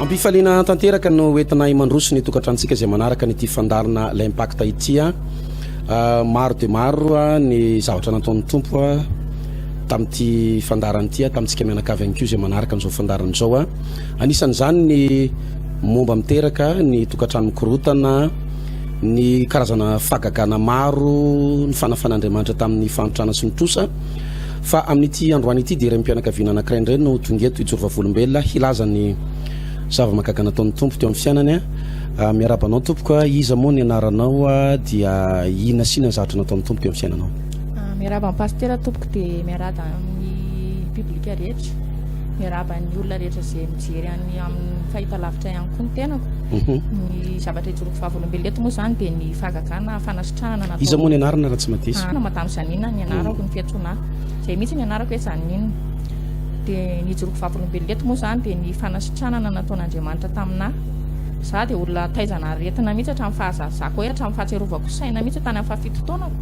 Ampifaliana tanteraka no entina imandroso ny tokantrantsika izay manaraka nyity fandarina l'impact itya maro de maro ny zavatra nataon'ny tompo tamin'ity fandarana tamintsika mianakavy ihany koa izay manaraka n'izao fandarana izao anisan'izany ny momba miteraka ny tokantrano mikorotana ny karazana fagagana maro ny fanafan'Andriamanitra tamin'ny fanotrana sy ny trosa fa amin'ity androany ity dia renim-pianakaviana anankiray indray no tonga eto itsorovavolom-belona hilaza ny zava-mahagaga nataon'ny tompo teo amin'ny fiainany miarabanao tompoka iza moa ny anaranao dia ina sina zavatra nataon'ny tompo teo amin'ny fiainanao. Miaraba ny pasteur tompoko dia miarada amin'ny biblika rehetra miaraba ny olona rehetra izay mijery amin'ny fahitalavitra ihany koa ny tenako. Ny zavatra itsoroko fahavolombelona eto moa izany dia ny fahagagana fanasitrahana natao. Iza moa ny anarana raha tsy matesy? Madame Janina ny anarako ny fiantsoana izay mihitsy ny anarako hoe Janina. Dia ny itsoroko fahavolombelona eto moa izany dia ny fanasitranana nataon'Andriamanitra tamina. Za dia olona taizana aretina mihitsy hatramin'ny fahazazako hoe hatramin'ny fahatsiarovako saina mihitsy tany amin'ny fahafito taonako.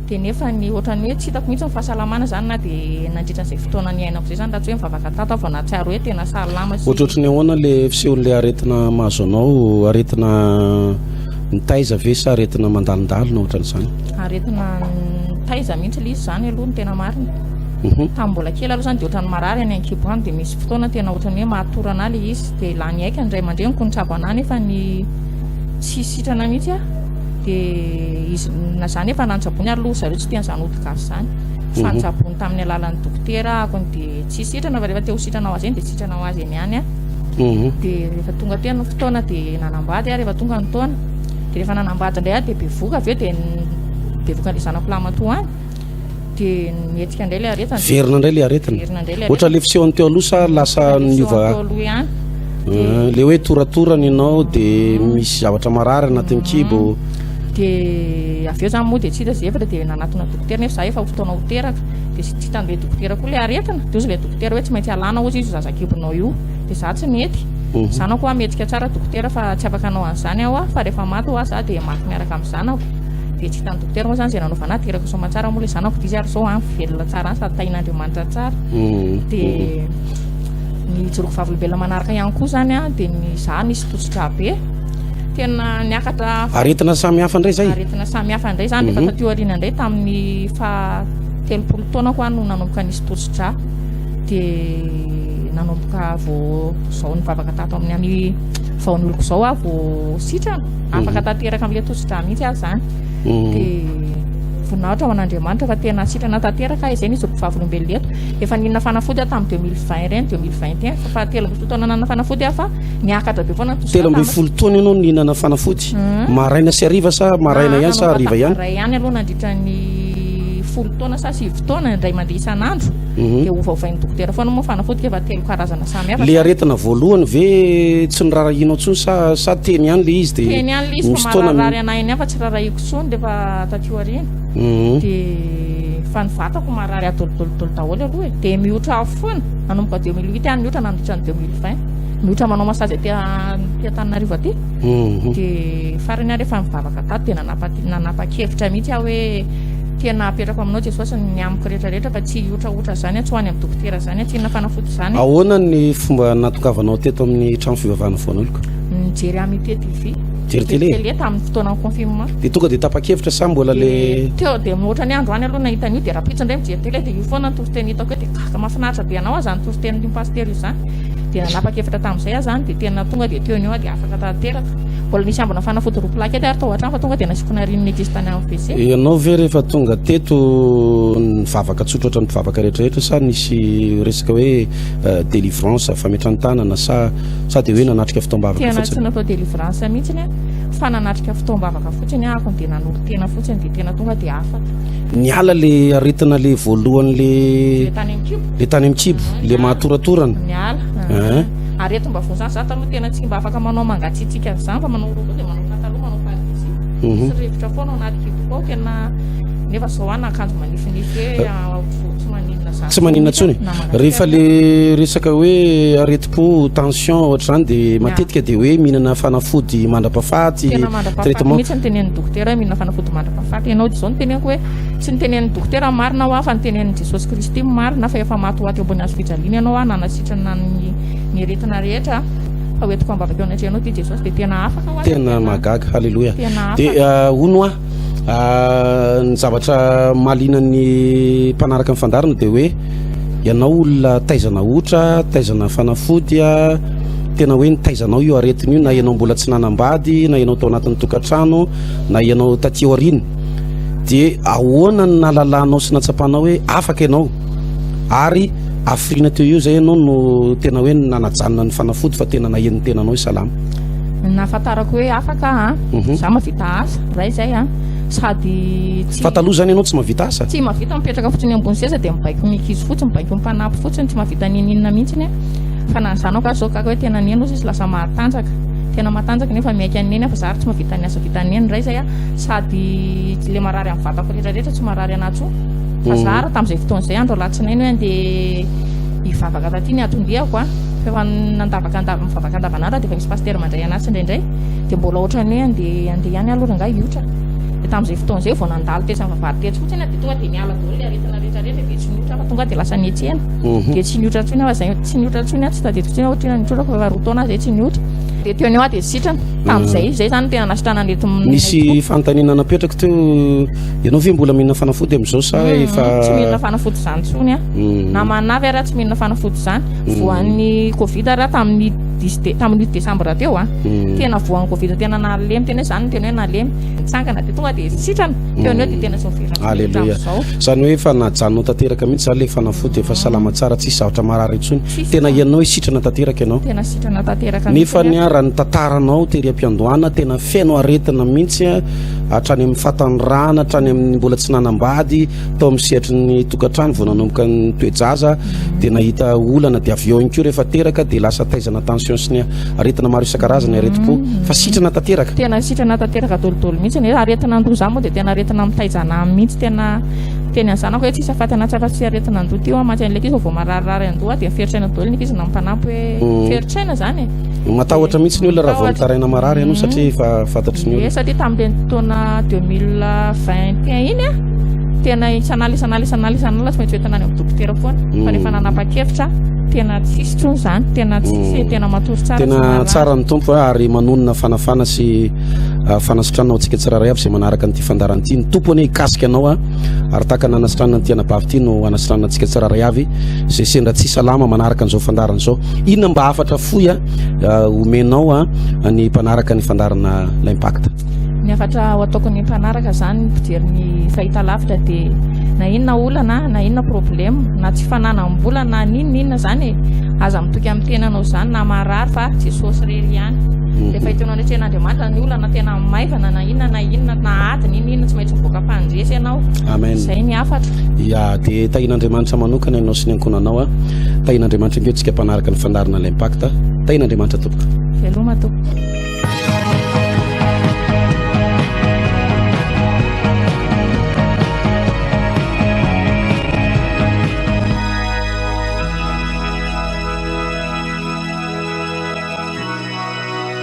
Dia nefa ny ohatrany hoe tsy hitako mihitsy ny fahasalamana izany na dia nandritran'izay fotoana ny ainako izay izany raha tsy hoe mivavaka tato aho vao nahatsiaro hoe tena salama. Ohatrohatrany ahoana ilay fisehon'ilay aretina mahazo anao, aretina nitaiza ve sa aretina mandalindalina ohatran'izany? Aretina nitaiza mihitsy ilay izy izany aloha ny tena marina. Tamin'ny mbola kely aloha izany dia ohatrany marary any ankiboany dia misy fotoana tena ohatrany hoe mahatorana ilay izy dia lany aika indray mandreniko ny tsabo anahy nefa ny tsy sitrana mihitsy dia izy na izany efa nantsabony aloha zareo tsy tian'izany odigasy izany fa nitsabony tamin'ny alalan'ny dokotera akony dia tsy sitrana fa rehefa teo sitrana ho azy eny dia sitrana ho azy eny ihany dia rehefa tonga tena fotoana dia nanambady rehefa tonga ny taona dia rehefa nanambady indray dia bevoka avy eo dia bevokan'ilay zanako lamatoa any dia mihetsika indray ilay aretina verina indray ilay aretina ohatra le fisehony teo aloha sa lasa niova le hoe toratorana ianao dia misy zavatra marary anatin'ny kibo dia avy eo izany moa dia tsy hita izay efatra dia nanatona dokotera nefa za efa fotoana ho teraka dia tsy hitan'ilay dokotera koa ilay aretina dia ozy ilay dokotera hoe tsy maintsy alana ozy izy zazakibonao io dia za tsy mety zanako mihetsika tsara dokotera fa tsy afaka anao an'izany aho fa rehefa maty ho za dia maty miaraka amin'ny zanako dia tsy hitan'ny dokotera moa izany izay nanaovana teraka soamantsara moa ilay zanako dia izy ary izao velona tsara any sady tahin'Andriamanitra tsara dia ny itsoroko fahavolombelona manaraka ihany koa izany dia ny za nisy tosidra be tena niakatra aretina samihafa indray zay aretina samihafa indray izany rehefa tateo aoriana indray tamin'ny telopolo taona koa no nanomboka nisy tosidra dia nanomboka vao izao nivavaka tato amin'ny vao ny oloko izao vao sitrana afaka tanteraka amin'ilay tosidra mihitsy aho izany dia voninahitra ho an'Andriamanitra fa tena sitrana tanteraka izay ny itsoroko fahavolombelona eto efa ninona fanafody tamin'ny 2020 ireny 2021 fa telo ambin'ny folo taona nanana fanafody fa niakatra be foana telo ambin'ny folo taona ianao nihinana fanafody maraina sy hariva sa maraina ihany sa hariva ihany ray ihany aloha nandritra ny folo taona sa 7 taona indray mandeha isan'andro dia ovaovain'ny dokotera foana moa fanafody efa telo karazana samihafa le aretina voalohany ve tsy nirarahinao tsony sa teny ihany le izy dia teny ihany le izy fa mararary anahy iny fa tsy rarahiko tsony dia efa tatio aoriana dia fa ny vatako marary adolodolodolo daholo aloha dia mihoatra afo foana nanomboka 2008 ihany mihoatra nandritra ny 2020 mihoatra manao masazy Antananarivo aty dia farany rehefa mivavaka tato dia nanapa-kevitra mihitsy aho hoe tena apetrako aminao Jesosy ny amiko rehetrarehetra fa tsy otraotra izany tsy ho any amin'ny dokotera izany tsy hinona fanafody izany ahoana ny fomba natongavanao teto amin'ny trano fivavahana voan'oloko nijery amin'ny TV jery télé tamin'ny fotoana confinement dia tonga dia tapa-kevitra sa mbola le teo dia ohatra ny andro any aloha nahita an'io dia rapitsa indray mijery télé dia io foana ny toriteny hitako hoe dia kaka mahafinaritra be anao zany toritenin'io pasteur io izany dia nanapa-kevitra tamin'izay aho izany dia tena tonga dia teo anio dia afaka tanteraka mbola nisy ambona fanafody roa plaky ety ary tao an-trano fa tonga dia nasikona rinona ekisy tany amin'ny WC ianao ve rehefa tonga teto nivavaka tsotra ohatrany mivavaka rehetrarehetra sa nisy resaka hoe délivrance fametrany tanana sa dia hoe nanatrika fitaombavaka tena tsy natao délivrance mihitsy fa nanatrika fitaombavaka fotsiny ahako dia nanolo tena fotsiny dia tena tonga dia afaka niala le aretina le voalohany le tany amin'ny kibo le mahatoratorana niala areto mba voazany za taloha tena tsy mba afaka manao mangatsiatsika izany fa manao roa koa dia manao pataloha manao palisy sy rivotra foana ao anaty kibo ao tena nefa izao any akanjo manifinify hoe tsy maninona tsony rehefa le resaka hoe aretim-po tension ohatr'izany dia matetika dia hoe mihinana fanafody mandra-pahafaty traitement mihitsy nytenen'ny dokotera hoe mihinana fanafody mandra-pahafaty ianao dia izao nyteneniko hoe tsy nytenen'ny dokotera marina ho fa nytenen'ny Jesosy Kristy marina fa efa maty ho aty ambony hazo fijaliana ianao nanasitrana ny aretina rehetra fa hoentiko ambavaka eo anatrehanao ty jesosy dia tena afaka ho tena magaga halleloia tena dia ono ny zavatra mahalinan'ny mpanaraka ny fandarina dia hoe ianao olona taizana otra taizana fanafody tena hoe nitaizanao io aretiny io na ianao mbola tsy nanambady na ianao tao anatin'ny tokantrano na ianao taty aoriana dia ahoana ny nalalanao sy natsapanao hoe afaka ianao ary afrina teo io zay ianao no tena hoe nanajanona ny fanafody fa tena nahen'ny tenanao salama nahafantarako hoe afaka za mavita asa ray zay sady fataloha zany ianao tsy mavita asa tsy mavita mipetraka fotsiny ambony seza dia mibaiko mikizy fotsiny mibaiko mipanampy fotsiny tsy mavita nininina mihitsiny fa nanzanao ka zao kaka hoe tena nieno izy lasa matanjaka tena matanjaka nefa miaiky aneny fa zary tsy mavita ny asa vita neny ray zay sady le marary amin'ny vatako rehetrarehetra tsy marary anazy fa zara tamin'izay fotoan'izay andro alatsinainy hoe andeha hivavaka taty ny atondiako fa nandavaka mivavaka andavanandro dia efa misy paster mandray anazy indraindray dia mbola ohatrany hoe andeha ihany aloha rangahy hiotra dia tamin'izay fotoan'izay vao nandalo tetsy amin'ny vavary tetsy fotsiny dia tonga dia niala daholo le aretina rehetrarehetra dia tsy niotra fa tonga dia lasa nietsena dia tsy niotra ntsony fa zay tsy niotra ntsony tsy tadidiko ntsony ohatrany niotra fa roa taona zay tsy niotra dia teo anio dia sitrana tamin'izay zay zany tena nasitrana nety misy fantanina napetraka teo ianao ve mbola mihinana fanafody amin'izao sa efa tsy mihinana fanafody zany tsony na manavy raha tsy mihinana fanafody zany voan'ny covid raha tamin'ny 8 décembre teo tena voan'ny covid tena nalemy tena hoe zany tena hoe nalemy tsangana dia tonga dia sitrana teo anio dia tena tsy miverina alleluia zany hoe efa najanonao tanteraka mihitsy zany le fanafody efa salama tsara tsisy zavatra marary intsony tena ianao hoe sitrana tanteraka ianao tena sitrana tanteraka nefa ny raha ny tantaranao tery am-piandohana tena feno aretina mihitsy hatrany amin'ny fatany rana hatrany amin'ny mbola tsy nanambady tao amin'ny sehatry ny tokantrano vao nanomboka ny toejaza dia nahita olana dia avion ko rehefa teraka dia lasa taizana tension sy ny aretina maro isan-karazany aretim-po fa sitrana tanteraka tena sitrana tanteraka dolodolo mihitsy aretina andoha zany moa dia tena aretina mitaizana mihitsy tena an'izanako hoe tsisy afaty anaty afa-tsy aretina andoha teo maty an'ilay izy vao mararirary andoha dia feritraina daholo ny izy na mipanampy hoe feritraina zany matahotra mihitsy ny olona raha vao mitaraina marary ianao satria efa fantatry ny olona satria tamin'ireny taona 2021 iny tena isan'ala tsy maintsy hoentina any amin'ny dokotera foana fa rehefa nanapa-kevitra tena tsisy tsony zany tena tsisy tena matory tsara tena tsara ny tompo ary manonona fanafana sy fanasitranao antsika tsiraray avy izay manaraka n'ity fandarana ity ny tompony hikasika anao ary tahaka nanasitranana ny tianabavy ity no hanasitranana antsika tsiraray avy izay sendra tsy salama manaraka an'izao fandarana izao inona mba afatra foy omenao ny mpanaraka ny fandarana l'impact ny afatra ho ataoko ny mpanaraka zany mijery ny fahita lavitra dia na inona olana na inona problème na tsy fananam-bola na ninona zany aza mitoky amin'ny tenanao zany na marary fa jesosy rery ihany dia fahitenao any atrehan'andriamanitra ny olana tena maivana na inona na adiny inona tsy maintsy mivoaka mpanjesy ianao amen zay ny afatra dia tahin'andriamanitra manokana ianao sy ny ankonanao tahin'andriamanitra ngeo tsika mpanaraka ny fandarana l'impact tahin'andriamanitra tompoko veloma tompoko